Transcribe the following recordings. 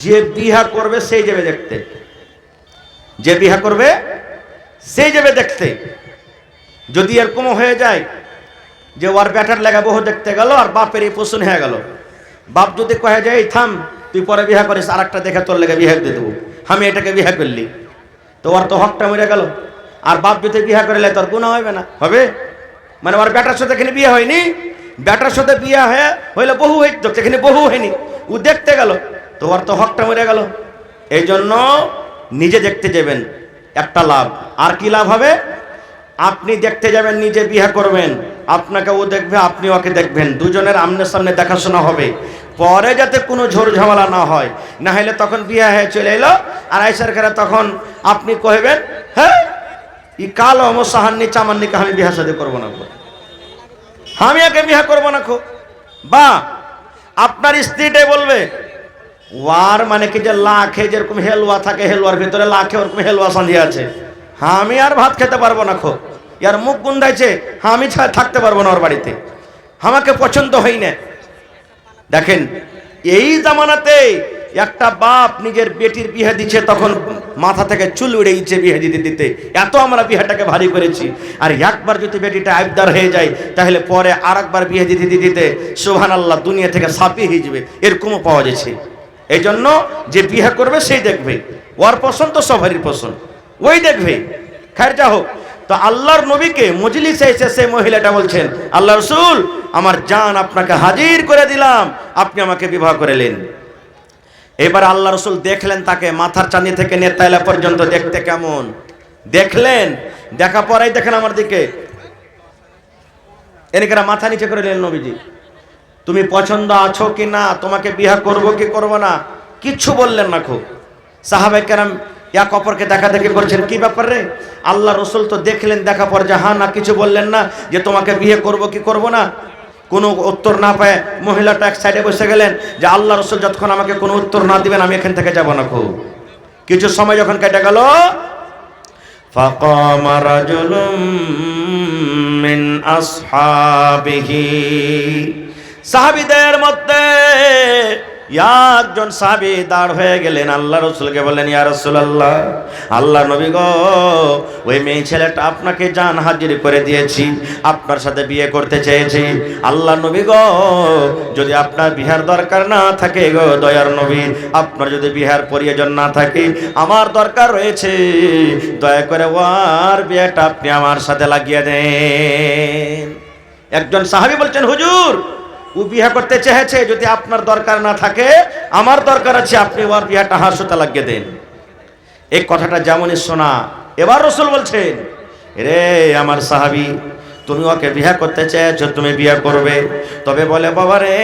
যে বিহা করবে সেই যাবে দেখতে, যে বিহা করবে সেই যাবে দেখতে। যদি এরকম হয়ে যায় যে ওর ব্যাটার লাগা বহু দেখতে গেল আর বাপের এই পোষণ হয়ে গেল, বাপ যদি কয়ে যায় থাম তুই পরে বিহা করিস, আর একটা দেখে তোর লেগে বিহা দিয়ে দেবো, আমি এটাকে বিহা করলি, তো ওর তো হকটা মরে গেল। আর বাপ যদি বিহা করলে তোর গুনাহ হবে না? হবে। মানে ওর ব্যাটার সাথে এখানে বিয়ে হয়নি, ব্যাটার সাথে বিয়ে হইলে বহু হইতো, সেখানে বহু হয়নি, ও দেখতে গেল, তো ওর তো হকটা মরে গেল। এই জন্য নিজে দেখতে যাবেন, একটা লাভ। আর কি লাভ হবে? আপনি দেখতে যাবেন, নিজে বিয়ে করবেন, আপনাকে ও দেখবে, আপনি ওকে দেখবেন, দুজনের আমনে সামনে দেখাশোনা হবে। পরে যাতে কোনো ঝড় ঝামেলা না হয়, না হলে তখন বিয়ে হয়ে চলে এলো আর আইসার করে তখন আপনি কহবেন হ্যাঁ ই কালো মশাহান্নি চামান্নিকে আমি বিয়ে সাথে করবো না, আমি একে বিয়ে করবো না। বা আপনার স্ত্রীটাই বলবে ওয়ার মানে কি যে লাখে যেরকম হেলুয়া থাকে, হেলুয়ার ভিতরে লাখে ওরকম হেলুয়া সাঁধিয়ে আছে, আমি আর ভাত খেতে পারবো না, ইয়ার মুখ গুন্দাইছে, আমি থাকতে পারবো না ওর বাড়িতে, আমাকে পছন্দ হয় না। দেখেন এই জামানাতে একটা বাপ নিজের বেটির বিয়ে দিচ্ছে, তখন মাথা থেকে চুল উড়ে গেছে বিয়ে দিতে দিতে, এত আমরা বিয়েটাকে ভারী করেছি। আর একবার যদি বেটিটা আবদার হয়ে যায়, তাহলে পরে আর একবার বিয়ে দিতে দিতে সুবহানাল্লাহ দুনিয়া থেকে সাপিয়ে হয়ে যাবে, এরকমও পাওয়া যাচ্ছে। এই জন্য যে বিয়ে করবে সেই দেখবে, ওর পছন্দ সবারই পছন্দ, ওই দেখবে। খায়ের যা হোক, তো আল্লাহর নবীকে মজলিসে এসে সেই মহিলাটা বলছেন, আল্লাহ রাসূল আমার জান আপনাকে হাজির করে দিলাম, আপনি আমাকে বিবাহ করেলেন। এবার আল্লাহ রাসূল দেখলেন তাকে মাথার চাঁদি থেকে নেতাইলা পর্যন্ত দেখতে কেমন, দেখলেন, দেখা পরেই দেখেন আমার দিকে এনেকেরা মাথা নিচে করে নিলেন, নবীজি তুমি পছন্দ আছো কি না, তোমাকে বিবাহ করব কি করব না, কিচ্ছু বললেন না। সাহাবায়ে কেরাম এক অপরকে দেখা দেখি করছেন, কি ব্যাপার রে? আল্লাহ রাসূল তো দেখলেন, দেখা পর যে হ্যাঁ না, কিছু বললেন না যে তোমাকে বিয়ে করব কি করব না। কোনো উত্তর না পায় মহিলাটা এক সাইডে বসে গেলেন যে আল্লাহ রাসূল যতক্ষণ আমাকে কোনো উত্তর না দিবেন আমি এখান থেকে যাব না। কিছু সময় যখন কেটে গেল, ফাকামা রাজুলুম মিন আসহাবিহি, সাহাবীদের মধ্যে একজন সাহাবী দাঁড় হয়ে গেলেন, আল্লাহ রাসূলকে বললেন ইয়া রাসূলুল্লাহ, আল্লাহ নবী গো, ওই মেয়ে ছেলেটা আপনাকে জান হাজির করে দিয়েছি, আপনার সাথে বিয়ে করতে চেয়েছি। আল্লাহ নবী গো, যদি আপনার বিহার দরকার না থাকে গো দয়ার নবী, আপনার যদি বিহার প্রয়োজন না থাকে, আমার দরকার রয়েছে, দয়া করে ওর বিয়েটা আপনি আমার সাথে লাগিয়ে দেন। একজন সাহাবী বলছেন হুজুর ও বিয়ে করতে চেয়েছে, যদি আপনার দরকার না থাকে, আমার দরকার আছে, আপনি ওর বিয়েটা হার সাথে লাগিয়ে দেন। এই কথাটা যেমনই শোনা, এবার রাসূল বলছেন রে আমার সাহাবী, তুমি ওকে বিয়ে করতে চেয়েছো, তুমি বিয়ে করবে, তবে বলে বাবা রে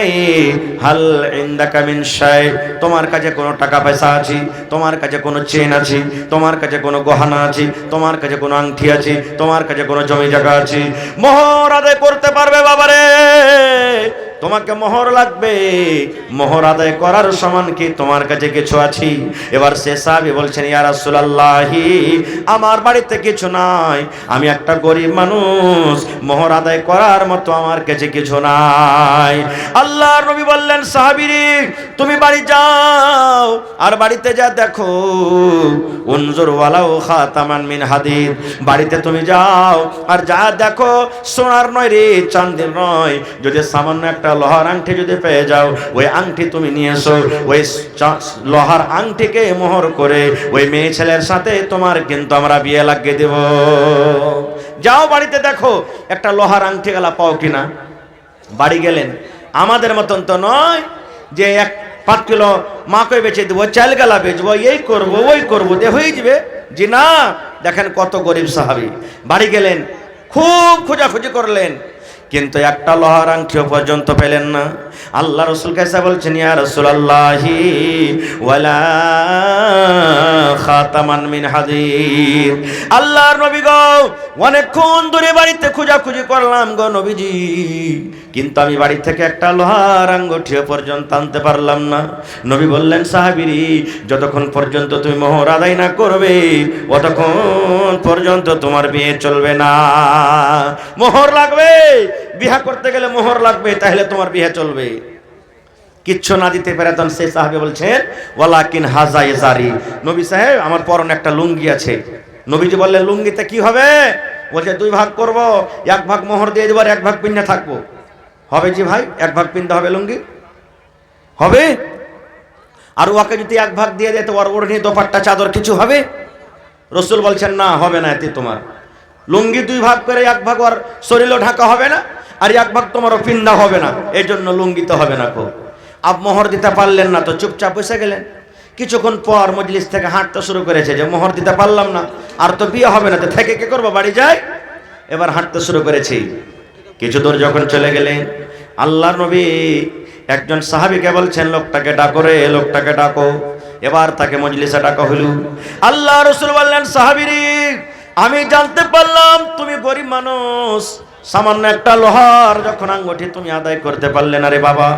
হাল ইনদাকা মিন শাই, তোমার কাছে কোনো টাকা পয়সা আছে, তোমার কাছে কোনো চেন আছে, তোমার কাছে কোনো গহনা আছে, তোমার কাছে কোনো আংটি আছে, তোমার কাছে কোনো জমি জায়গা আছে, মোহর আদায় করতে পারবে বাবা রে, তোমাকে মোহর লাগবে, মোহর আদায় করার সমান কি তোমার কাছে কিছু আছে? এবার সে সাহাবী বলছেন ইয়া রাসূলুল্লাহ, আমার বাড়িতে কিছু নাই, আমি একটা গরিব মানুষ, মোহর আদায় করার মতো আমার কাছে কিছু নাই। আল্লাহর নবী বললেন সাহাবীরে তুমি বাড়ি যাও, আর বাড়িতে যা দেখো, উনজুর ওয়ালাউ খাতামান মিন হাদিদ, বাড়িতে তুমি যাও আর যা দেখো সোনার নয় রে, চাঁদের নয়, যদি সামান্য একটা লোহার আংটি যদি পেয়ে যাও, ওই আংটি তুমি নিয়ে এসো, ওই লোহার আংটিকে মোহর করে ওই মেয়ে ছেলের সাথে তোমার কিন্তু আমরা বিয়ে লাগিয়ে দেব। যাও বাড়িতে দেখো একটা লোহার আংটি গেলা পাও কিনা। বাড়ি গেলেন, আমাদের মতন তো নয় যে 1-5 কিলো মাকে বেচে দেবো, চাল গেলা বেচবো, এই করবো ওই করবো দিয়ে হয়ে যাবে, জি না। দেখেন কত গরিব সাহাবী। বাড়ি গেলেন, খুব খোঁজাখুঁজি করলেন, কিন্তু একটা লোহার আংটিও পর্যন্ত পেলেন না। আল্লাহ রাসূল কাছে বলছেন ইয়া রাসূলুল্লাহি ওয়ালা খাতামান মিন হাদিদ, আল্লাহর নবী গো, অনেকক্ষণ ধরে বাড়িতে খোঁজাখুঁজি করলাম গো নবীজি, কিন্তু আমি বাড়ি থেকে একটা লোহার আঙ্গুঠিও পর্যন্ত আনতে পারলাম না। নবী বললেন সাহাবীরি, যতক্ষণ পর্যন্ত তুমি মোহর আদায় না করবে, ততক্ষণ পর্যন্ত তোমার বিয়ে চলবে না। মোহর লাগবে, বিয়ে করতে গেলে মোহর লাগবে, তাহলে তোমার বিয়ে চলবে। কিচ্ছু না দিতে পেরে তখন সেই সাহাবী বলছেন ওয়ালাকিন হাজা ইজারি, নবী সাহেব আমার পরনে একটা লুঙ্গি আছে। নবীজি বললেন লুঙ্গিতে কি হবে? বলছে 2 ভাগ করব, 1 ভাগ মোহর দিয়ে দেবো আর 1 ভাগ পিন্না থাকবো। হবে জি ভাই, 1 ভাগ পিনতে হবে লুঙ্গি হবে। আর ওকে যদি 1 ভাগ দিয়ে দেয় তো ওর ওড়নি দোপাট্টা চাদর কিছু হবে? রসুল বলছেন না, হবে না। এতে তোমার লুঙ্গি 2 ভাগ করে 1 ভাগ ওর শরীরও ঢাকা হবে না, আর 1 ভাগ তোমারও পিন্না হবে না, এই জন্য লুঙ্গি তো হবে না। আপ মোহর দিতে পারলেন না তো চুপচাপ বসে গেলেন। কিছুক্ষণ পর মজলিস থেকে হাঁটতে শুরু করেছে যে মোহর দিতে পারলাম না, আর তো বিয়ে হবে না, তো থেকে কে করবো, বাড়ি যাই। এবার হাঁটতে শুরু করেছি। কিছু দূর যখন চলে গেলেন আল্লাহর নবী একজন সাহাবীকে বলছেন লোকটাকে ডাকো রে, লোকটাকে ডাকো। এবার তাকে মজলিসে ডাকা হলো। আল্লাহ রাসূল বললেন সাহাবীরে, আমি জানতে পারলাম তুমি গরিব মানুষ, সামান্য একটা লোহার যখন আঙ্গুঠি তুমি আদায় করতে পারলে না রে বাবা।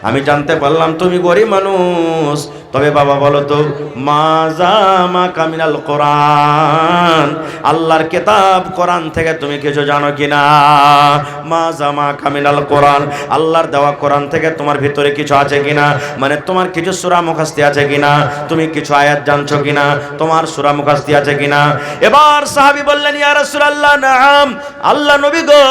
আমি জানতে পারলাম তুমি গরিব মানুষ। তবে বাবা বলো তো মাজা কামিনাল কোরআন, আল্লাহর কিতাব কোরআন থেকে তুমি কিছু জানো কিনা? মাজা কামিনাল কোরআন, আল্লাহর দেওয়া কোরআন থেকে তোমার ভিতরে কিছু আছে কিনা? মানে তোমার কিছু সূরা মুখস্থি আছে কিনা? তুমি কিছু আয়াত জানছো কিনা? তোমার সূরা মুখস্থি আছে কিনা? এবার সাহাবী বললেন ইয়া রাসূলুল্লাহ নাম, আল্লাহ নবী গো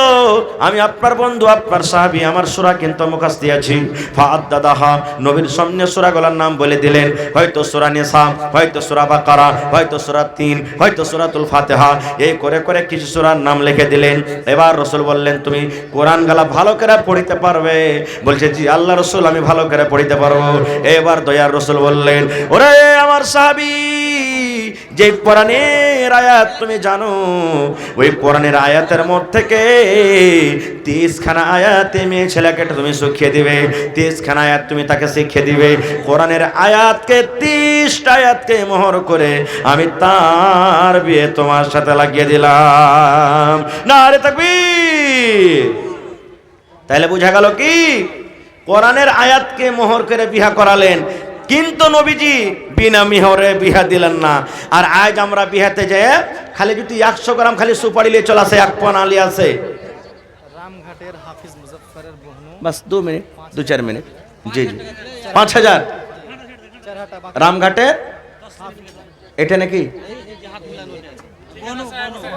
আমি আপনার বন্ধু, আপনার সাহাবী, আমার সূরা কিন্তু মুখস্থি আছে। ফাআদ্দাদাহা, নবীর সামনে সূরাগুলোর নাম বলে দিলেন। হয়তো সূরা নিসা, হয়তো সূরা বাকারা, হয়তো সূরা 3, হয়তো সূরাতুল ফাতিহা, এই করে করে কিছু সূরার নাম লিখে দিলেন। এবার রাসূল বললেন তুমি কোরআন গালা ভালো করে পড়িতে পারবে? বলছে জি আল্লাহ রাসূল আমি ভালো করে পড়িতে পারবো। এবার দয়ার রাসূল বললেন ওরে আমার সাহাবী, যে কোরআনের আয়াত তুমি জানো, ওই কোরআনের আয়াতের মধ্যে থেকে 30 খানা আয়াতে মেয়ে ছেলেকে তুমি শিখিয়ে দিবে, 30 খানা আয়াত তুমি তাকে শিখিয়ে দিবে। কোরআনের আয়াতকে 30টা আয়াতকে মোহর করে আমি তার বিয়ে তোমার সাথে লাগিয়ে দিলাম। নারে তাকবীর। তাহলে বোঝা গেল কি কোরআনের আয়াতকে মোহর করে বিয়া করালেন, কিন্তু নবীজি বিনা মিহরে বিয়া দিলেন না। আর আজ আমরা বিহাতে যাই খালি যদি 100 গ্রাম খালি সুপারি নিয়ে চলে আসে, 1 পানা নিয়ে আসে। রামঘাটের হাফিজ মুজাফফরের বহনু, বাস 2 মিনিট 2-4 মিনিট, জি জি 5000 রামঘাটের এটা নাকি?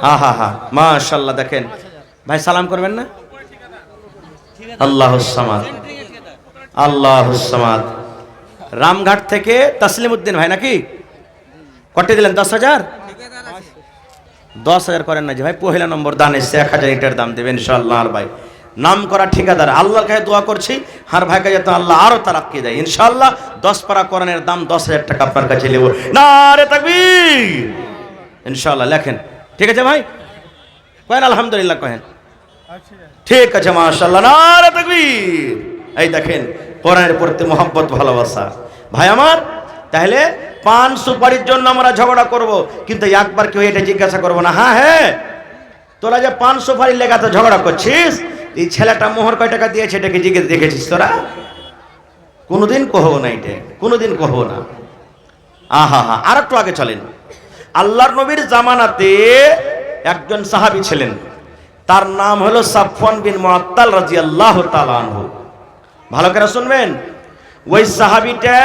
হ্যাঁ হ্যাঁ হ্যাঁ মাশাআল্লাহ। দেখেন ভাই সালাম করবেন না? আল্লাহুস সামাদ, আল্লাহুস সামাদ। রামঘাট থেকে তসলিম উদ্দিন ভাই নাকি? কটে দিলেন 10,000? 10,000 করেন না যে ভাই, পহেলা নম্বর দান এসে 1000 ইটের দাম দেবেন ইনশাআল্লাহ। আর ভাই নাম করা ঠিকাদার, আল্লাহর কাছে দোয়া করছি আর ভাইকে যাতে আল্লাহ আরো তারাক্কি দেয় ইনশাআল্লাহ। 10 পারা কোরআনের দাম 10,000 টাকা আপনার কাছে নেব। নারে তাকবীর ইনশাআল্লাহ। লেখেন ঠিক আছে ভাই, কহেন আলহামদুলিল্লাহ কহেন। ঠিক আছে মাশাআল্লাহ, নারে তাকবীর। এই দেখেন কোরআনের প্রতি মহব্বত ভালোবাসা। ভাই আমার তাহলে পান সুপারির জন্য আমরা ঝগড়া করব, কিন্তু একবার কেউ এটা জিজ্ঞাসা করবো না হ্যাঁ হ্যাঁ তোরা যে পান সুপারি লেগাতে ঝগড়া করছিস, এই ছেলেটা মোহর কয় টাকা দিয়েছে এটাকে জিজ্ঞেস দেখেছিস তোরা? কোনোদিন কহবো না, এটা কোনোদিন কহবো না। আহা হা। আর একটু আগে চলেন, আল্লাহর নবীর জামানাতে একজন সাহাবী ছিলেন, তার নাম হলো সাফওয়ান বিন মুআত্তাল রাদিয়াল্লাহু তাআলা আনহু। ভালো করে শুনবেন, ওই সাহাবীটা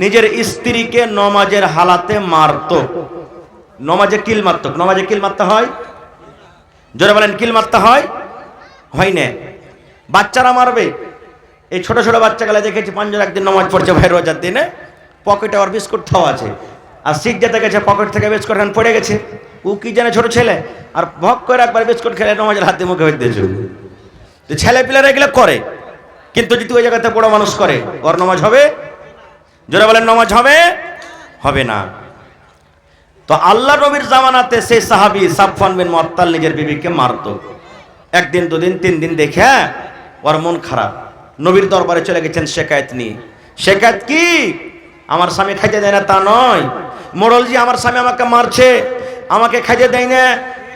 নিজের স্ত্রীকে নমাজের হালাতে মারত। নমাজে কিল মারত। নমাজে কিল মারতে হয়, জোরে বলেন কিল মারতে হয়? হয় না, বাচ্চারা মারবে। এই ছোট ছোট বাচ্চাগুলো দেখেছি পাঁচজন একদিন নমাজ পড়ছে ভাই রোজার দিনে, পকেটে আর বিস্কুট খাওয়া আছে, আর শিখ যেতে গেছে পকেট থেকে বিস্কুট পড়ে গেছে। ও কি জানে ছোট ছেলে, আর ভক করে একবার বিস্কুট খেলে নমাজের হাতে মুখে হয়ে দিয়েছে। তো ছেলে পিলারা এগুলো করে, কিন্তু যদি ওই জায়গাতে বড় মানুষ করে ওর নামাজ হবে? জোরে বলেন নামাজ হবে? হবে না। তো আল্লাহ নবীর জামানাতে সেই সাহাবী সাফওয়ান বিন মুআত্তাল নিজের বিবিকে মারত। একদিন দুদিন 3 দিন দেখে ওর মন খারাপ, নবীর দরবারে চলে গেছেন শিকায়েত নিয়ে। শিকায়েত কি? আমার স্বামী খাইতে দেয় না তা নয়, মোড়লজি আমার স্বামী আমাকে মারছে, আমাকে খাইতে দেয় না,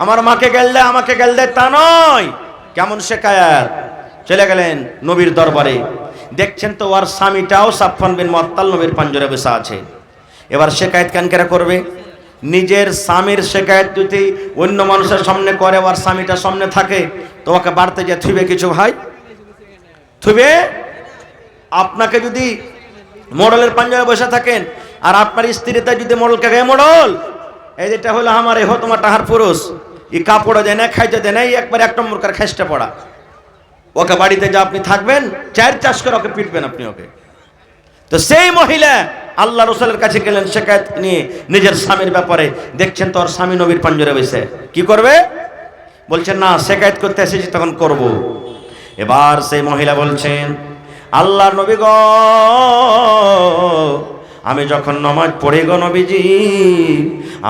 আমার মাকে গেল দেয়, আমাকে গেল দেয়, তা নয়। কেমন শিকায়েত? চলে গেলেন নবীর দরবারে, দেখছেন তো ওর স্বামীটাও সাফওয়ান বিন মুআত্তাল নবীর পাঞ্জরে বসে আছে। এবার শিকায়েত কেন করে করবে? নিজের স্বামীর শিকায়েত যদি অন্য মানুষের সামনে করে, ওর স্বামীটা সামনে থাকে, তো ওকে বাড়তে যে থুবে কিছু ভাই? থুবে? আপনাকে যদি মডেলের পাঞ্জাবে বসে থাকেন আর আপনার স্ত্রীতে যদি মডেলকে গায়ে মডেল এই যেটা হলো আমার এ তোমার টাহার পুরুষ ই কাপড়ও দেয় না খাইতে দেয় না একবার এক নম্বর কার খেসটা পড়া ওকে বাড়িতে যা আপনি থাকবেন 4 করে ওকে পিটবেন আপনি ওকে। তো সেই মহিলা আল্লাহ রসুলের কাছে গেলেন শিকায়ত নিয়ে নিজের স্বামীর ব্যাপারে, দেখছেন তোর স্বামী নবীর পাঞ্জরে বসে কি করবে, বলছেন না শিকায়ত করতে এসেছি তখন করব। এবার সেই মহিলা বলছেন আল্লাহ নবী গো আমি যখন নামাজ পড়ি গো নবীজি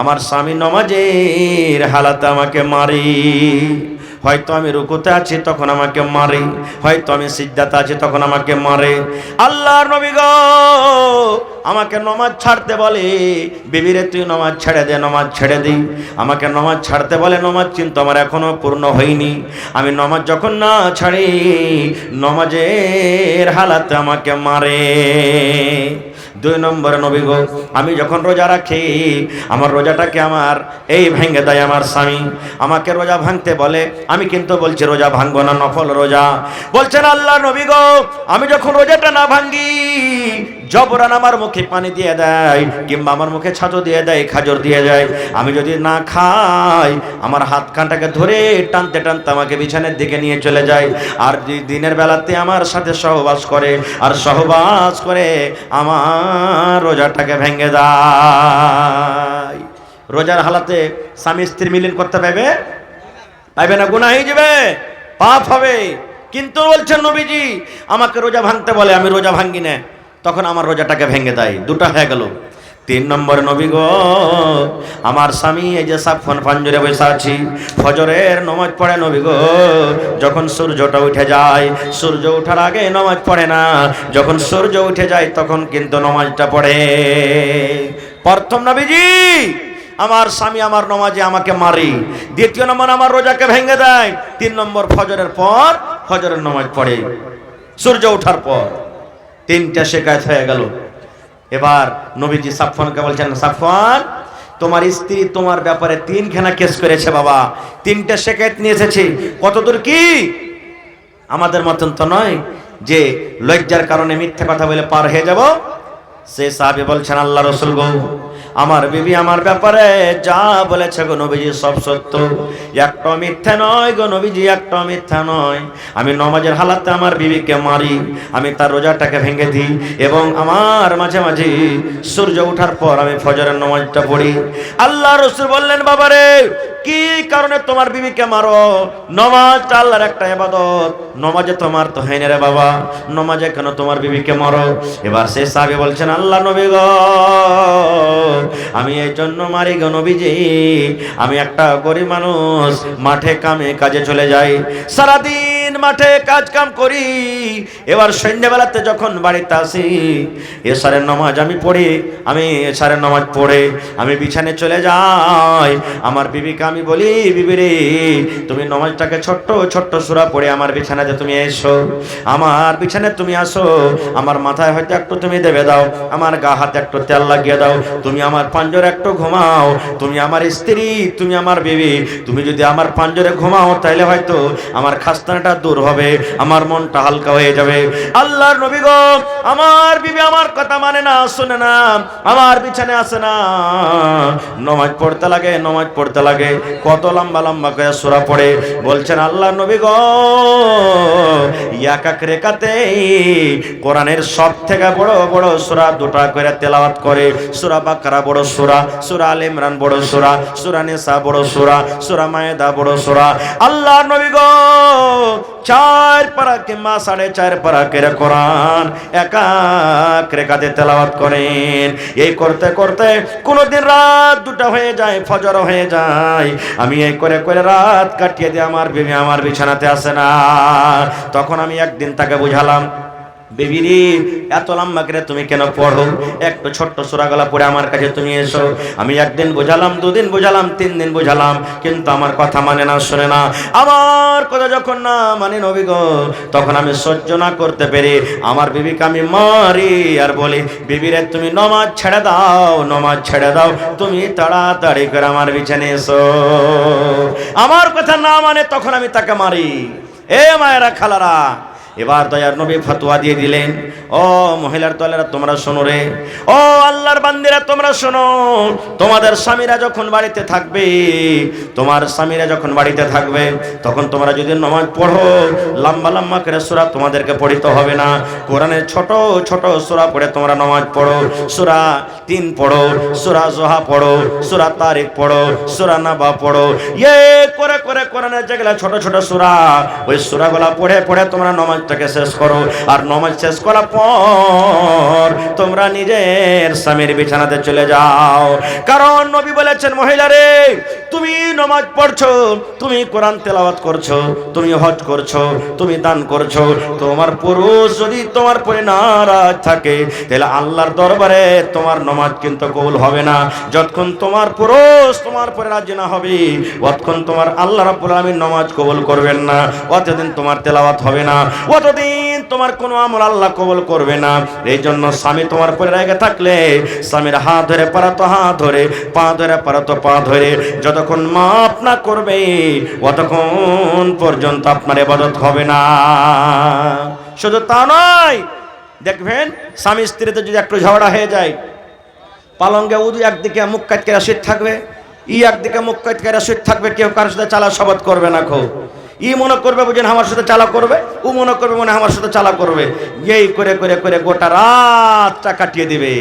আমার স্বামী নামাজের হালাতে আমাকে মারি, হয়তো আমি রুকুতে আছি তখন আমাকে মারে, হয়তো আমি সিজদাতে আছি তখন আমাকে মারে। আল্লাহর নবী গো আমাকে নামাজ ছাড়তে বলে, বিবিরে তুই নামাজ ছেড়ে দে, নামাজ ছেড়ে দিই। আমাকে নামাজ ছাড়তে বলে, নামাজ কিন্তু আমার এখনো পূর্ণ হয়নি। আমি নামাজ যখন না ছাড়ি নামাজের হালাতে আমাকে মারে। 2 নম্বরে নবী গো আমি যখন রোজা রাখি আমার রোজাটাকে আমার এই ভেঙে দেয় আমার স্বামী, আমাকে রোজা ভাঙতে বলে, আমি কিন্তু বলছি রোজা ভাঙবো না, নফল রোজা। বলছেন আল্লাহ নবী গো আমি যখন রোজাটা না ভাঙি জবরান আমার মুখে পানি দিয়ে দেয় কিংবা আমার মুখে ছাতু দিয়ে দেয়, খাজর দিয়ে যায়, আমি যদি না খাই আমার হাত কানটাকে ধরে টানতে টানতে আমাকে বিছানার দিকে নিয়ে চলে যায়। আর দিনের বেলাতে আমার সাথে সহবাস করে আর সহবাস করে আমার রোজাটাকে ভেঙে দেয়। রোজার হালাতে স্বামী স্ত্রী মিলন করতে পারবে না, গুনাহ হয়ে যাবে, পাপ হবে। কিন্তু বলছেন নবীজি আমাকে রোজা ভাঙতে বলে, আমি রোজা ভাঙি না, তখন আমার রোজাটাকে ভেঙে দেয়। 2টা হয়ে গেল। 3 নম্বরে নবী গো আমার স্বামী এই যে সাফন পাঞ্জরে বসে আছি ফজরের নামাজ পড়ে নবী গো, যখন সূর্যটা উঠে যায়, সূর্য ওঠার আগে নামাজ পড়ে না, যখন সূর্য উঠে যায় তখন কিন্তু নামাজটা পড়ে। প্রথম নবীজি আমার স্বামী আমার নামাজে আমাকে মারি, 2য় নম্বর আমার রোজাকে ভেঙে দেয়, 3 নম্বর ফজরের পর ফজরের নামাজ পড়ে সূর্য ওঠার পর। 3টা শিকায়ত হয়ে গেল। এবার নবীজি সাফওয়ানকে বলছেন সাফওয়ান তোমার স্ত্রী তোমার ব্যাপারে 3খানা কেস করেছে বাবা, 3টা শিকায়ত নিয়ে এসেছে। কতদূর কি আমাদের মতন তো নয় যে লজ্জার কারণে মিথ্যা কথা বলে পার হয়ে যাব। সে সাহাবী বলছেন আল্লাহ রাসূল গো আমার বিবি আমার ব্যাপারে যা বলেছে গো নবীজি সব সত্য, একটা মিথ্যা নয় গো নবীজি, একটা মিথ্যা নয়। আমি নামাজের হালাতে আমার বিবিকে মারি, আমি তার রোজাটাকে ভেঙে দিই এবং আমার মাঝে মাঝে সূর্য ওঠার পর আমি ফজরের নামাজটা পড়ি। আল্লাহ রাসূল বললেন বাবারে কি কারণে তোমার বিবিকে মারো? নামাজটা আল্লাহর একটা ইবাদত, নামাজে তোমার তো হয় না রে বাবা, নামাজে কেন তোমার বিবিকে মারো? এবার সে সাহাবী বলছেন আল্লাহ নবী গো আমি এই জন্য মারি গো নবীজি, আমি একটা গরিব মানুষ, মাঠে কামে কাজে চলে যাই, সারাদিন মাঠে কাজ কাম করি, এবার সন্ধ্যাবেলাতে যখন বাড়িতে আসি এশারের নামাজ আমি পড়ি, আমি এশারের নামাজ পড়ে আমি বিছানায় চলে যাই। আমার বিবিকে আমি বলি বিবি রে তুমি নামাজটাকে ছোট্ট ছোট্ট সূরা পড়ে আমার বিছানাতে তুমি এসো, আমার বিছানায় তুমি আসো, আমার মাথায় হয়তো একটু তুমি দেবে দাও, আমার গা হাতে একটু তেল লাগিয়ে দাও, তুমি আমার পাঞ্জরে একটু ঘুমাও, তুমি আমার স্ত্রী, তুমি আমার বিবি, তুমি যদি আমার পাঞ্জরে ঘুমাও তাহলে হয়তো আমার খাস্তানাটা দূর হবে, আমার মনটা হালকা হয়ে যাবে। আল্লাহর নবী গো আমার বিবি আমার কথা মানে না, শুনে না, আমার বিছানায় আসে না, নামাজ পড়তে লাগে, নামাজ পড়তে লাগে, কত লম্বা লম্বা করে সূরা পড়ে। বলছেন আল্লাহর নবী গো এক এক রেকাতে কোরআনের সবথেকে বড় বড় সূরা 2টা করে তেলাওয়াত করে। সূরা বাকারা বড় সূরা, সূরা আলে ইমরান বড় সূরা, সূরা নিসা বড় সূরা, সূরা মায়েদা বড় সূরা। আল্লাহর নবী গো 4 পারা কিংবা 4.5 পারা করে কোরআন এক এক রেকাতে তেলাওয়াত করেন। এই করতে করতে কোনদিন রাত 2টা হয়ে যায়, ফজর হয়ে যায়, আমি এই করে করে রাত কাটিয়ে দিয়ে আমার বিবি আমার বিছানাতে আসে না। তখন আমি একদিন তাকে বুঝালাম বেবিরে এত লম্বা করে তুমি কেন পড়ো, একটু ছোট্ট সূরাগুলা পড়ে আমার কাছে তুমি এসো। আমি একদিন বোঝালাম, 2 দিন বোঝালাম, 3 দিন বোঝালাম, কিন্তু আমার কথা মানে না, শুনে না। আমার কথা যখন না মানে নবী গো তখন আমি সহ্য না করতে পেরে আমার বিবিকে আমি মারি আর বলি বিবিরে তুমি নামাজ ছেড়ে দাও, নামাজ ছেড়ে দাও, তুমি তাড়াতাড়ি করে আমার বিছানায় এসো। আমার কথা না মানে তখন আমি তাকে মারি। এ মায়েরা খালারা এবার দয়ার নবী ফতোয়া দিয়ে দিলেন, ও মহিলার দলেরা তোমরা শোনো রে, ও আল্লাহর বান্দিরা তোমরা শোনো, তোমাদের স্বামীরা যখন বাড়িতে থাকবে, তোমার স্বামীরা যখন বাড়িতে থাকবে, তখন তোমরা যদি নামাজ পড়ো, লম্বা লম্বা করে সূরা তোমাদেরকে পড়িতে হবে না। কোরআনের ছোট ছোট সূরা পড়ে তোমরা নামাজ পড়ো। সূরা 3 পড়ো, সূরা জোহা পড়ো, সূরা তারিক পড়ো, সূরা নাবা পড়ো, করে করে কোরআনের যেগুলা ছোট ছোট সূরা, ওই সূরাগুলা পড়ে পড়ে তোমরা নামাজটাকে শেষ করো। আর নামাজ শেষ করার পর তোমরা নিজের স্বামীর বিছানাতে চলে যাও। কারণ নবী বলেছেন, মহিলারে তুমি নামাজ পড়ছো, তুমি কোরআন তেলাওয়াত করছো, তুমি হজ করছো, তুমি দান করছো, তোমার পুরুষ যদি তোমার পরে নারাজ থাকে, তাহলে আল্লাহর দরবারে তোমার নামাজ কিন্তু কবুল হবে না। যতক্ষণ তোমার পুরুষ তোমার পরে রাজি না হবে, ততক্ষণ তোমার আল্লাহ রাব্বুল আলামিন নামাজ কবুল করবেন না, অতদিন তোমার তেলাওয়াত হবে না, অতদিন তোমার কোনো আমল আল্লাহ কবুল করবে না। এই জন্য স্বামী তোমার পরে রেগে থাকলে স্বামীর হাত ধরে পারাতো হাত ধরে, পা ধরে পারাতো পা ধরে, যতক্ষণ মাফ না করবে ততক্ষণ পর্যন্ত আপনার ইবাদত হবে না। শুধু তা নয়, দেখবেন স্বামী স্ত্রীতে যদি একটু ঝগড়া হয়ে যায়, পালঙ্গে উদু একদিকে মুখ কাটকে শীত থাকবে, একদিকে মুখ কাটকে শীত থাকবে, কেউ কারোর সাথে চালা শপথ করবে না। মনে করবে বুঝেন আমার সাথে চালা করবে, ও মনে করবে মনে আমার সাথে চালা করবে, এই করে করে করে গোটা রাতটা কাটিয়ে দিবে।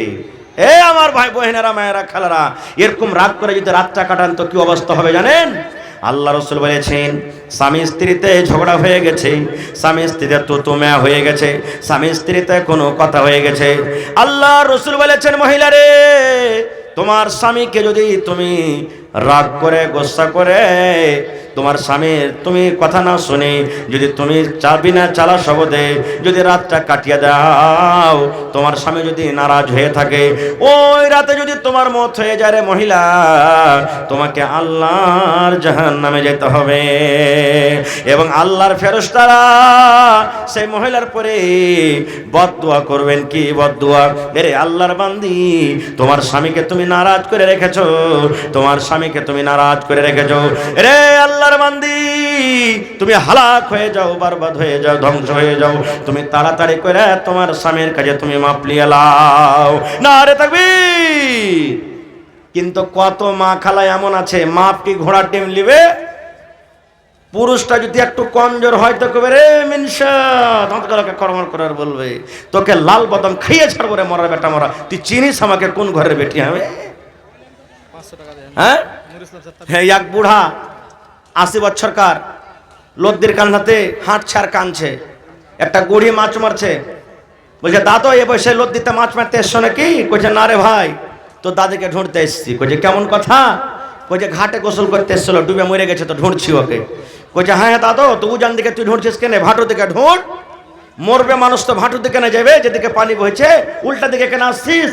আমার ভাই বোনেরা, মায়েরা, খালারা, এরকম রাগ করে যদি রাতটা কাটান তো কি অবস্থা হবে জানেন? আল্লাহ রাসূল বলেছেন, স্বামী স্ত্রীতে ঝগড়া হয়ে গেছে, স্বামী স্ত্রীতে তুতুমে হয়ে গেছে, স্বামী স্ত্রীতে কোনো কথা হয়ে গেছে, আল্লাহ রাসূল বলেছেন, মহিলারে তোমার স্বামীকে যদি তুমি রাগ করে গোসা করে তোমার স্বামীর তুমি কথা না শুনে যদি তুমি বিনা চালা শব্দে যদি রাতটা কাটিয়ে দাও, তোমার স্বামী যদি নারাজ হয়ে থাকে, ওই রাতে যদি তোমার মত হয়ে যায় রে মহিলা, তোমাকে আল্লাহর জাহান্নামে যেতে হবে। এবং আল্লাহর ফেরেশতারা সেই মহিলার পরে বদদুয়া করবেন। কি বদদুয়া? এরে আল্লাহর বান্দি, তোমার স্বামীকে তুমি নারাজ করে রেখেছো, তোমার স্বামীকে তুমি নারাজ করে রেখেছো, রে আল্লাহর বান্দি তুমি হালাক হয়ে যাও, বরবাদ হয়ে যাও, ধ্বংস হয়ে যাও, তুমি তাড়াতাড়ি করে তোমার স্বামীর কাছে তুমি মাপ নিয়ে লাও। নারে তাকবীর। কিন্তু কত মা খালা এমন আছে, মাপ কি ঘোড়ার ডিম লিবে? পুরুষটা যদি একটু কমজোর হয় তো কবে রে মিনসা দাঁতগুলোকে কর্মর করার বলবে, তোকে লাল বাদাম খাইয়ে ছাড়বো রে মরার বেটা মরা, তুই চিনিস আমাকে কোন ঘরের বেটি হবে? হ্যাঁ, এক বুড়া 80 বছরকার লদ্দির কান্নাতে হাঁট ছাড় কানছে, একটা গুড়ি মাছ মারছে, বলছে দাদা এ বয়সে লদ্দিতে মাছ মারতে এসছো নাকি? কইছে না রে ভাই, তো দাদিকে ঢুঁড়তে এসছি। কইছে কেমন কথা? কইছে ঘাটে গোসল করতে এসছিল, ডুবে মরে গেছে তো ঢুঁড়ছি ওকে। কইছে হ্যাঁ দাদা, তো উজান দিকে তুই ঢুঁড়ছিস কেন? ভাটু দিকে ঢুঁড়, মরবে মানুষ তো ভাটু দিকে না যাবে, যেদিকে পানি বইছে উল্টা দিকে কেন আসছিস?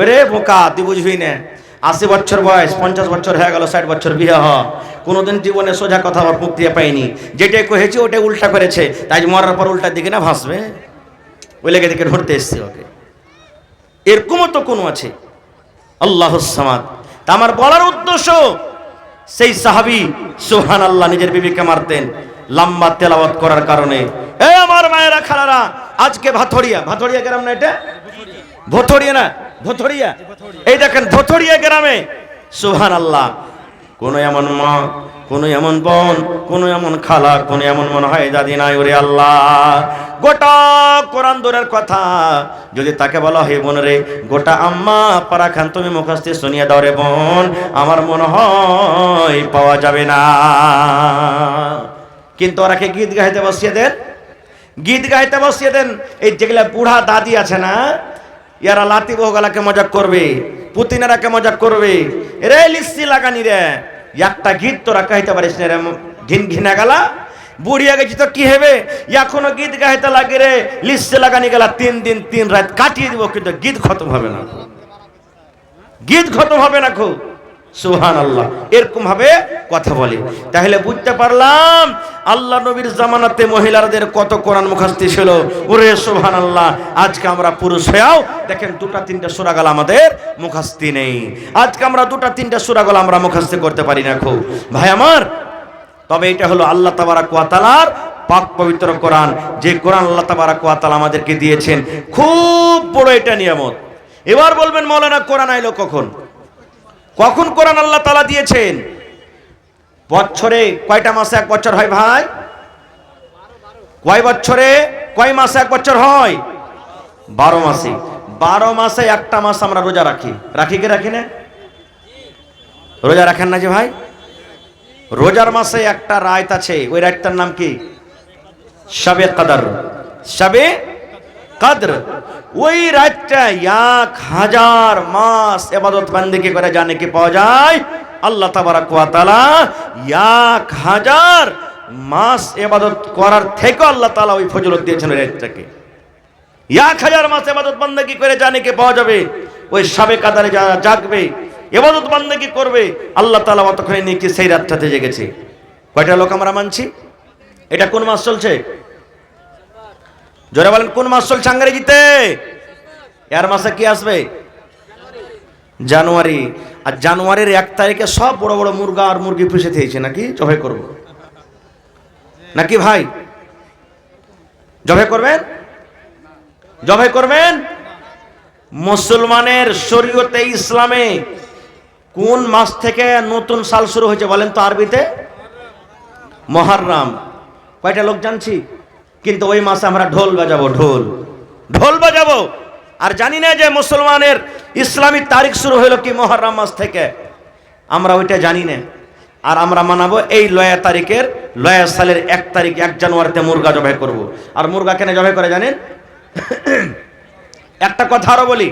রে বোকা, তুই বুঝবি না, 80 বছর বয়স, 50 বছর হয়ে গেল, 60 বছর বিয়ে হ, কোনোদিন জীবনে সোজা কথা আমার মুখ দিয়ে পাইনি, যেটাই কহেছি ওটাই উল্টা করেছে, তাই মরার পর উল্টার দিকে না ভাসবে, ওই লেগে দিকে ধরতে এসছে ওকে। এরকমও তো কোনো আছে। আল্লাহুস সামাদ। তা আমার বলার উদ্দেশ্য, সেই সাহাবী সুবহানাল্লাহ নিজের বিবিকে মারতেন লম্বা তেলাওয়াত করার কারণে। আমার মায়েরা খালারা, আজকে ভাথড়িয়া গ্রাম না, এটা ভথড়িয়া না, ভথড়িয়া, এই দেখেন ভথড়িয়া গ্রামে সুবহানাল্লাহ কোন এমন মা, কোন এমন বোন, কোন এমন খালা, কোন এমন মনে হয় দাদি নাই। ওরে আল্লাহ, গোটা কোরআন দূরের কথা যদি তাকে বলা হয় বোন রে, গোটা আম্মা পারা খান তুমি মুখস্থ শুনিয়ে দাও রে বোন, আমার মনে হয় পাওয়া যাবে না। কিন্তু ওরাকে গীত গাইতে বসিয়ে দেন, গীত গাইতে বসিয়ে দেন। এই যেগুলা বুড়া দাদি আছে না, ইয়ারা লাতি বহুগালাকে মজাক করবে, পুতিনারাকে মজাক করবে, রে লিস্সি লাগানি রে, একটা গীত তোরা গাইতে পারিস না রে, ঘিন ঘিনা গেলা, বুড়িয়া গেছি তো কি হবে, এখনো গীত গাইতে লাগে রে, লিস্সি লাগানি গেলা 3 দিন 3 রাত কাটিয়ে দিব, কিন্তু গীত খতম হবে না, গীত খতম হবে না। খুব সুবহানাল্লাহ, এরকম ভাবে কথা বলে। তাহলে বুঝতে পারলাম আল্লাহ নবীর জামানাতে মহিলাদের কত কোরআন মুখস্থি ছিল। ওরে সুবহানাল্লাহ, আজকে আমরা পুরুষ হয়েও দেখেন 2-3টা সূরা গাল আমাদের মুখস্থি নেই। আজকে আমরা 2-3টা সূরা গাল আমরা মুখস্থি করতে পারি না। খুব ভাই আমার, তবে এটা হলো আল্লাহ তাবারাক ওয়া তাআলার পাক পবিত্র কোরআন, যে কোরআন আল্লাহ তাবারক ওয়া তাআলা আমাদেরকে দিয়েছেন, খুব বড় এটা নিয়ামত। এবার বলবেন মাওলানা কোরআন আইলো কখন? কখন কোরআন আল্লাহ তাআলা দিয়েছেন? বছরে কয়টা মাসে এক বছর হয় ভাই? কয় বছরে কয় মাসে এক বছর হয়? 12 মাসে। 12 মাসে একটা মাস আমরা রোজা রাখি। রাখি কি রাখি না? রোজা রাখেন না যে ভাই? রোজার মাসে একটা রাত আছে, ওই রাতটার নাম কি? শবে কদর। শবে কদর। ওই রাতটা 1000 মাস ইবাদত বান্দেগি করে জানে কি পাওয়া যায়? আল্লাহ তাবারক ওয়া তাআলা 1000 মাস ইবাদত করার থেকে আল্লাহ তাআলা ওই ফজিলত দিয়েছেন ওই রাতটাকে। 1000 মাস ইবাদত বান্দেগি করে জানে কি পাওয়া যাবে? ওই শবে কদরে যারা জাগবে, ইবাদত বান্দেগি করবে, আল্লাহ তাআলা অতক্ষণে নেকি সেই রাতটাতে জেগেছে। কয়টা লোক আমরা মানছি? এটা কোন মাস চলছে? জোরে বলেন, কোন মাস চলছে ইংরেজিতে? এর মাসে কি আসবে? জানুয়ারি। আর জানুয়ারির 1 তারিখে সব বড় বড় মুরগা আর মুরগি পুষে দিয়েছে, নাকি জবাই করব নাকি ভাই? জবাই করবেন? জবাই করবেন? মুসলমানের শরীয়তে ইসলামে কোন মাস থেকে নতুন সাল শুরু হয়েছে বলেন তো আরবিতে? মুহররম। কয়টা লোক জানছি? কিন্তু ওই মাসে আমরা ঢোল বাজাবো, ঢোল বাজাবো। আর জানি না যে মুসলমানের ইসলামী তারিখ শুরু হলো কি মুহররম মাস থেকে, আমরা ওইটা জানি না। আর আমরা মানাবো এই লয়া তারিখের, লয়া সালের 1 তারিখ 1 জানুয়ারিতে মুরগা জবাই করব। আর মুরগা কেন জবাই করে জানেন? একটা কথা আরো বলি,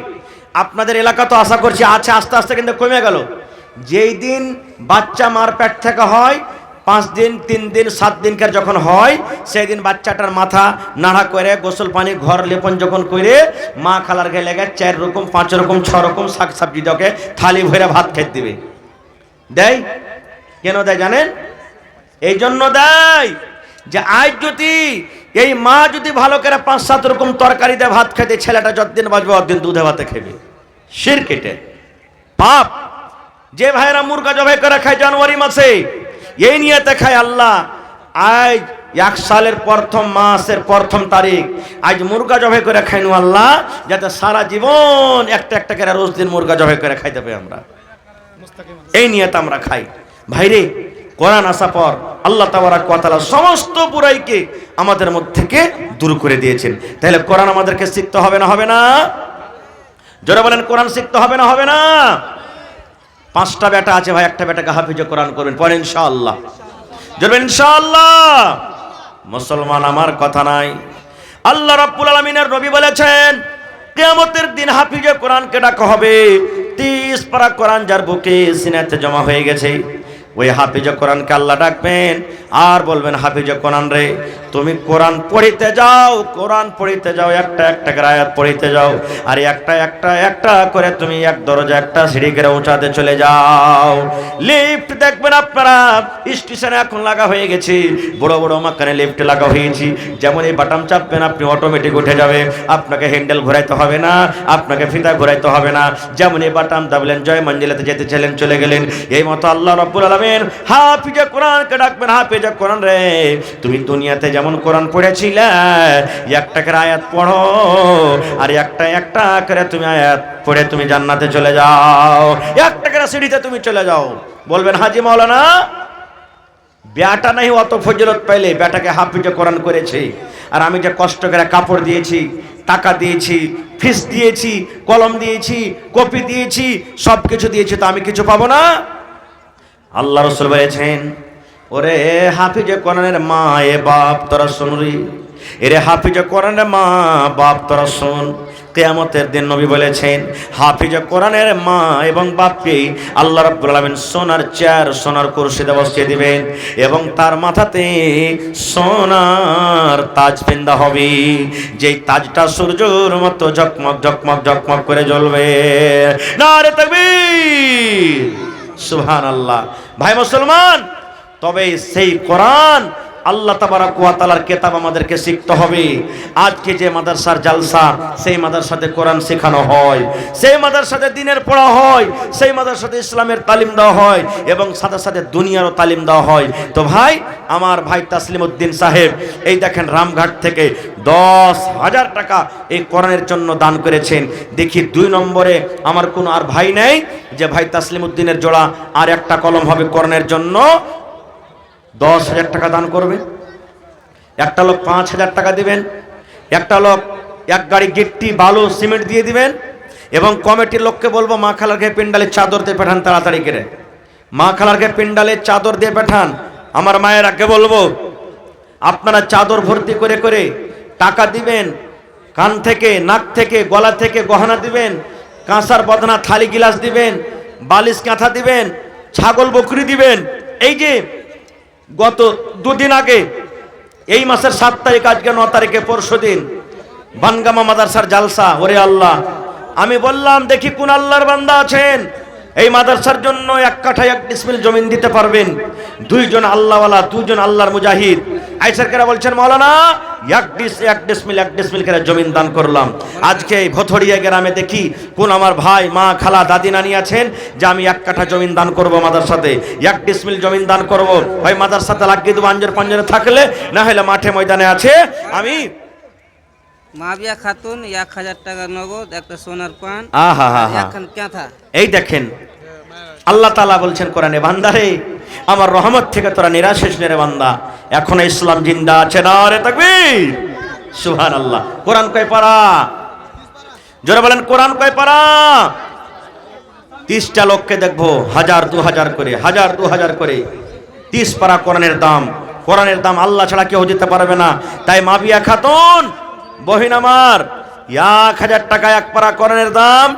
আপনাদের এলাকা তো আশা করছি আছে, আস্তে আস্তে কিন্তু কমে গেল। যেই দিন বাচ্চা মার পেট থেকে হয়, 5 দিন 3 দিন 7 দিনকার যখন হয়, সেই দিন বাচ্চাটার মাথা নাড়া করে গোসল পানি ঘর লেপন যখন করে মা খালার গায়ে লেগে 4 রকম 5 রকম 6 রকম শাক সবজি দকে থালি ভরে ভাত খেতে দিবে। দেয় কেন দেয় জানেন? এই জন্য দেয় যে আজ যদি এই মা যদি ভালো করে 5-7 রকম তরকারি দিয়ে ভাত খেতে, ছেলেটা যতদিন বাঁচবে অতদিন দুধে ভাতে খেবে। শিরক এটা, পাপ। যে ভাইরা মুরগা জবাই করে খায় জানুয়ারি মাসে, এই নিয়তে খায় আল্লাহ আজ 1 সালের প্রথম মাসের 1ম তারিখ আজ মুরগা জবাই করে খাইনু আল্লাহ, যাতে সারা জীবন একটা একটা করে রোজ দিন মুরগা জবাই করে খাইতে পাই আমরা। এই নিয়তে আমরা খাই। ভাইরে, কোরআন আসা পর আল্লাহ তাবারক ওয়া তাআলা সমস্ত বুরাইকে আমাদের মধ্যে থেকে দূর করে দিয়েছেন। তাহলে কোরআন আমাদেরকে শিখতে হবে না হবে না? জোরে বলেন, কোরআন শিখতে হবে না হবে না? 5টা বেটা আছে ভাই, একটা বেটাকে হাফিজে কোরআন করবেন, পরে ইনশাআল্লাহ। জোরে ইনশাআল্লাহ। মুসলমান আমার কথা নাই, আল্লাহ রাব্বুল আলামিনের নবী বলেছেন কিয়ামতের দিন হাফিজে কোরআনকে ডাকা হবে। 30 পারা কোরআন যার বুকে সিনাতে জমা হয়ে গেছে, ওই হাফিজে কোরআনকে আল্লাহ ডাকবেন আর বলবেন, হাফিজে কোরআন রে, তুমি কোরআন পড়িতে যাও, কোরআন পড়িতে যাও, একটা একটা করে আয়াত পড়িতে যাও, আর একটা একটা একটা করে তুমি এক দরজা একটা সিঁড়ি করে উঁচাতে চলে যাও। লিফট দেখবেন আপনারা স্টেশনে এখন লাগা হয়ে গেছে, বড় বড় মাকানে লিফট লাগা হয়েছে। যেমন এই বাটন চাপবেন আপনি অটোমেটিক উঠে যাবে, আপনাকে হ্যান্ডেল ঘোরাইতে হবে না, আপনাকে ফিতা ঘোরাইতে হবে না। যেমন এই বাটন দাবলেন জয় মঞ্জিলাতে যেতে চাইলেন, চলে গেলেন। এই মতো আল্লাহ রাব্বুল আলামিন হাফিজে কোরআনকে ডাকবেন, হাফিজে কোরআন রে, তুমি দুনিয়াতে যেমন কোরআন পড়েছিলে, একটা করে আয়াত পড়ো, আর একটা একটা করে তুমি আয়াত পড়ে তুমি জান্নাতে চলে যাও, একটা করে সিঁড়িতে তুমি চলে যাও। বলবেন হাজি মাওলানা বেটা নাই অত ফজিলত পাইলে, বেটাকে হাফিজে কোরআন করেছে, আর আমি যে কষ্ট করে কাপড় দিয়েছি, টাকা দিয়েছি, ফিস দিয়েছি, কলম দিয়েছি, কপি দিয়েছি, সব কিছু দিয়েছি, তো আমি কিছু পাবো না? আল্লাহ রাসূল বলেছেন, ওরে হাফিজে কোরআনের মা এ বাপ তোরা শুন রে, এরে হাফিজে কোরআনের মা বাপ তোরা শুন। কিয়ামতের দিন নবী বলেছেন, হাফিজে কোরআনের মা এবং বাপকে আল্লাহ রাব্বুল আলামিন সোনার চেয়ার, সোনার কুরসিতে বসিয়ে দিবেন, এবং তার মাথাতে সোনার তাজ পিন্দা হবে, যেই তাজটা সূর্যের মতো ঝকমক ঝকমক ঝকমক করে জ্বলবে। নারে তাকবীর, সুবহানাল্লাহ। ভাই মুসলমান, তবে সেই কোরআন আল্লাহ তাবারক ওয়া তাআলার কিতাব আমাদেরকে শিখতে হবে। আজকে যে মাদ্রাসার জালসা, সেই মাদ্রাসাতে কোরআন শেখানো হয়, সেই মাদ্রাসাতে দ্বীনের পড়া হয়, সেই মাদ্রাসাতে ইসলামের তালিম দেওয়া হয় এবং সাথে সাথে দুনিয়ারও তালিম দেওয়া হয়। তো ভাই, আমার ভাই তাসলিম উদ্দিন সাহেব এই দেখেন রামঘাট থেকে 10,000 টাকা এই কোরআনের জন্য দান করেছেন। দেখি 2 নম্বরে আমার কোনো আর ভাই নেই যে ভাই তাসলিম উদ্দিনের জোড়া আর একটা কলম হবে কোরআনের জন্য, 10,000 টাকা দান করবে। একটা লোক 5,000 টাকা দিবেন, একটা লোক 1 গাড়ি গিট্টি বালু সিমেন্ট দিয়ে দিবেন এবং কমিটির লোককে বলবো মা খালারকে পিন্ডালে চাদর দিয়ে পাঠান, তাড়াতাড়ি করে মা খালারকে পিন্ডালে চাদর দিয়ে পাঠান। আমার মায়ের আগে বলবো আপনারা চাদর ভর্তি করে করে টাকা দিবেন, কান থেকে নাক থেকে গলা থেকে গহনা দিবেন, কাঁসার বদনা থালি গিলাস দিবেন, বালিশ কাঁথা দিবেন, ছাগল বকরি দিবেন। এই যে গত 2 দিন আগে এই মাসের 7 তারিখ, আজকে 9 তারিখে পরশুদিন বানগামা মাদ্রাসার জালসা। ওরে আল্লাহ, আমি বললাম দেখি কোন আল্লাহর বান্দা আছেন এই মাদ্রাসার জন্য 1 কাঠা 1 ডিসমিল জমিন দিতে পারবেন। 2 জন আল্লাহওয়ালা, 2 জন আল্লাহর মুজাহিদ আইসারকেরা বলছেন মাওলানা 1 ডিসমিল করে জমিন দান করলাম। আজকে ভথড়িয়া গ্রামে দেখি কোন আমার ভাই মা খালা দাদি নানি আছেন যে আমি 1 কাঠা জমিন দান করব মাদ্রাসাতে, 1 ডিসমিল জমিন দান করব। ভাই মাদ্রাসাতে লাগিয়ে দেবো আঞ্জর পাঞ্জরে থাকলে, না হলে মাঠে ময়দানে আছে। আমি মাবিয়া খাতুন 1,000 টাকা নগদ, একটা সোনার পান, একখান কাঁথা। এই দেখেন আল্লাহ তাআলা বলছেন কোরআনে, বান্দারে আমার রহমত থেকে তোরা নিরাশ হইস না রে বান্দা, এখনো ইসলাম জিন্দা আছে। না রে তাকবীর, সুবহানাল্লাহ। কোরআন কয় পারা? জোরে বলেন কোরআন কয় পারা? 30টা লোককে দেখবো 1000 2000 করে, 1000 2000 করে 30 পারা কোরআনের দাম। কোরআনের দাম আল্লাহ ছাড়া কেউ দিতে পারবে না। তাই মাবিয়া খাতুন বহিন আমার 1000 টাকা 1 পারা কোরআনের দাম।